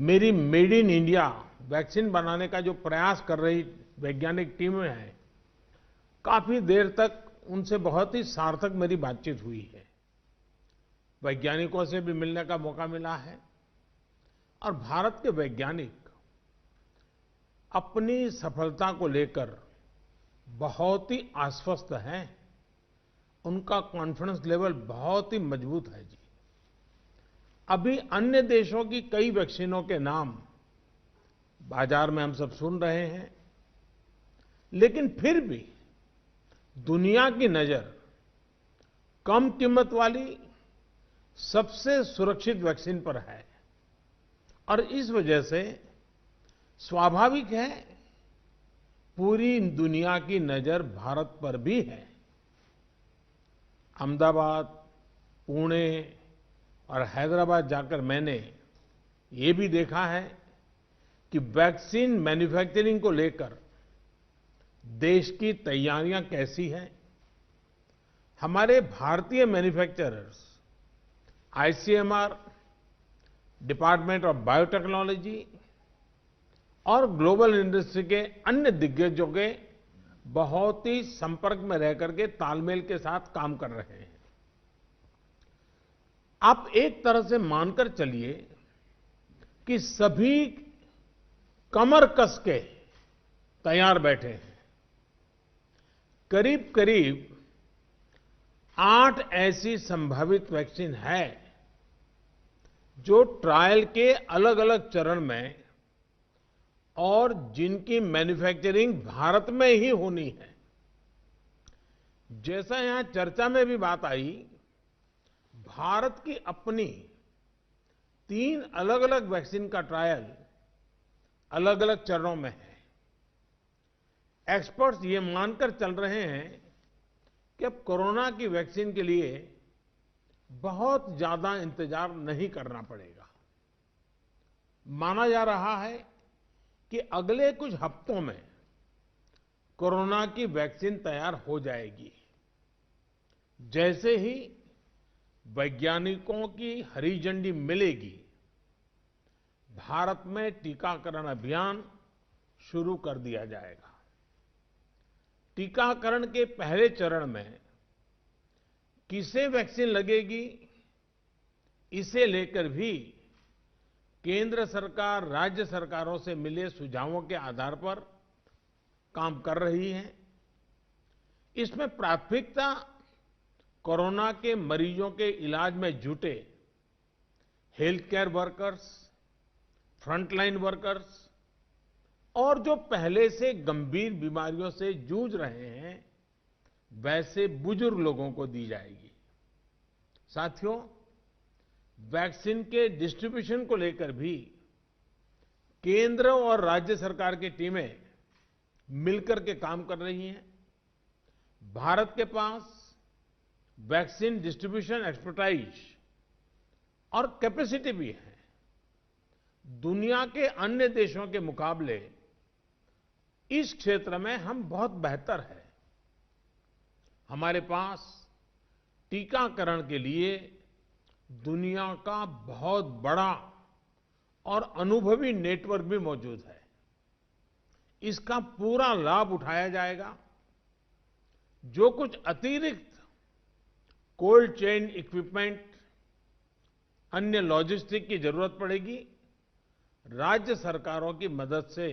मेरी made in India vaccine बनाने का जो प्रयास कर रही वैज्ञानिक टीमें हैं, काफी देर तक उनसे बहुत ही सार्थक मेरी बातचीत हुई है। वैज्ञानिकों से भी मिलने का मौका मिला है और भारत के वैज्ञानिक अपनी सफलता को लेकर बहुत ही आश्वस्त हैं। उनका कॉन्फिडेंस लेवल बहुत ही मजबूत है जी। अभी अन्य देशों की कई वैक्सीनों के नाम बाजार में हम सब सुन रहे हैं, लेकिन फिर भी दुनिया की नजर कम कीमत वाली सबसे सुरक्षित वैक्सीन पर है और इस वजह से स्वाभाविक है पूरी दुनिया की नजर भारत पर भी है। अहमदाबाद, पुणे और हैदराबाद जाकर मैंने ये भी देखा है कि वैक्सीन मैन्युफैक्चरिंग को लेकर देश की तैयारियां कैसी हैं। हमारे भारतीय manufacturers, ICMR, department of biotechnology और ग्लोबल इंडस्ट्री के अन्य दिग्गजों के बहुत ही संपर्क में रह करके तालमेल के साथ काम कर रहे हैं। आप एक तरह से मानकर चलिए कि सभी कमर कस के तैयार बैठे हैं। करीब करीब 8 ऐसी संभावित वैक्सीन है जो ट्रायल के अलग अलग चरण में और जिनकी मैन्युफैक्चरिंग भारत में ही होनी है। जैसा यहां चर्चा में भी बात आई, भारत की अपनी 3 अलग अलग वैक्सीन का ट्रायल अलग अलग चरणों में है। एक्सपर्ट्स ये मानकर चल रहे हैं कि अब कोरोना की वैक्सीन के लिए बहुत ज्यादा इंतजार नहीं करना पड़ेगा। माना जा रहा है कि अगले कुछ हफ्तों में कोरोना की वैक्सीन तैयार हो जाएगी। जैसे ही वैज्ञानिकों की हरी झंडी मिलेगी, भारत में टीकाकरण अभियान शुरू कर दिया जाएगा। टीकाकरण के पहले चरण में किसे वैक्सीन लगेगी, इसे लेकर भी केंद्र सरकार राज्य सरकारों से मिले सुझावों के आधार पर काम कर रही है। इसमें प्राथमिकता कोरोना के मरीजों के इलाज में जुटे health care workers, frontline workers और जो पहले से गंभीर बीमारियों से जूझ रहे हैं वैसे बुजुर्ग लोगों को दी जाएगी। साथियों, वैक्सीन के डिस्ट्रीब्यूशन को लेकर भी केंद्र और राज्य सरकार की टीमें मिलकर के काम कर रही हैं। भारत के पास वैक्सीन डिस्ट्रीब्यूशन एक्सपर्टाइज और कैपेसिटी भी है। दुनिया के अन्य देशों के मुकाबले इस क्षेत्र में हम बहुत बेहतर हैं। हमारे पास टीकाकरण के लिए दुनिया का बहुत बड़ा और अनुभवी नेटवर्क भी मौजूद है। इसका पूरा लाभ उठाया जाएगा। जो कुछ अतिरिक्त कोल्ड चेन इक्विपमेंट, अन्य लॉजिस्टिक की जरूरत पड़ेगी, राज्य सरकारों की मदद से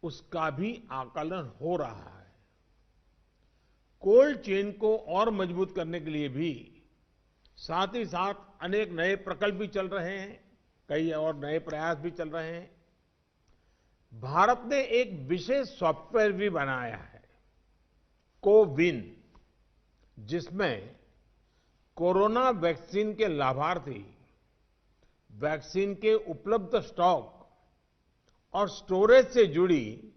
उसका भी आकलन हो रहा है। कोल्ड चेन को और मजबूत करने के लिए भी साथ ही साथ अनेक नए प्रकल्प भी चल रहे हैं, कई और नए प्रयास भी चल रहे हैं। भारत ने एक विशेष सॉफ्टवेयर भी बनाया है, कोविन, जिसमें कोरोना वैक्सीन के लाभार्थी वैक्सीन के उपलब्ध स्टॉक और स्टोरेज से जुड़ी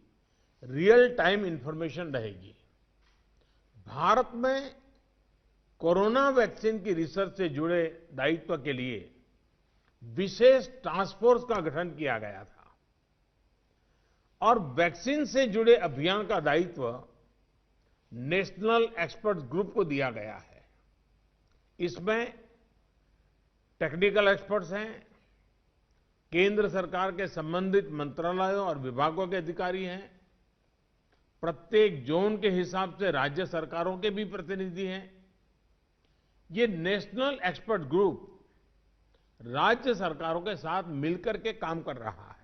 रियल टाइम इंफॉर्मेशन रहेगी। भारत में कोरोना वैक्सीन की रिसर्च से जुड़े दायित्व के लिए विशेष टास्क फोर्स का गठन किया गया था और वैक्सीन से जुड़े अभियान का दायित्व नेशनल एक्सपर्ट ग्रुप को दिया गया है। इसमें टेक्निकल एक्सपर्ट्स हैं, केंद्र सरकार के संबंधित मंत्रालयों और विभागों के अधिकारी हैं। प्रत्येक जोन के हिसाब से राज्य सरकारों के भी प्रतिनिधि हैं। ये नेशनल एक्सपर्ट ग्रुप राज्य सरकारों के साथ मिलकर के काम कर रहा है।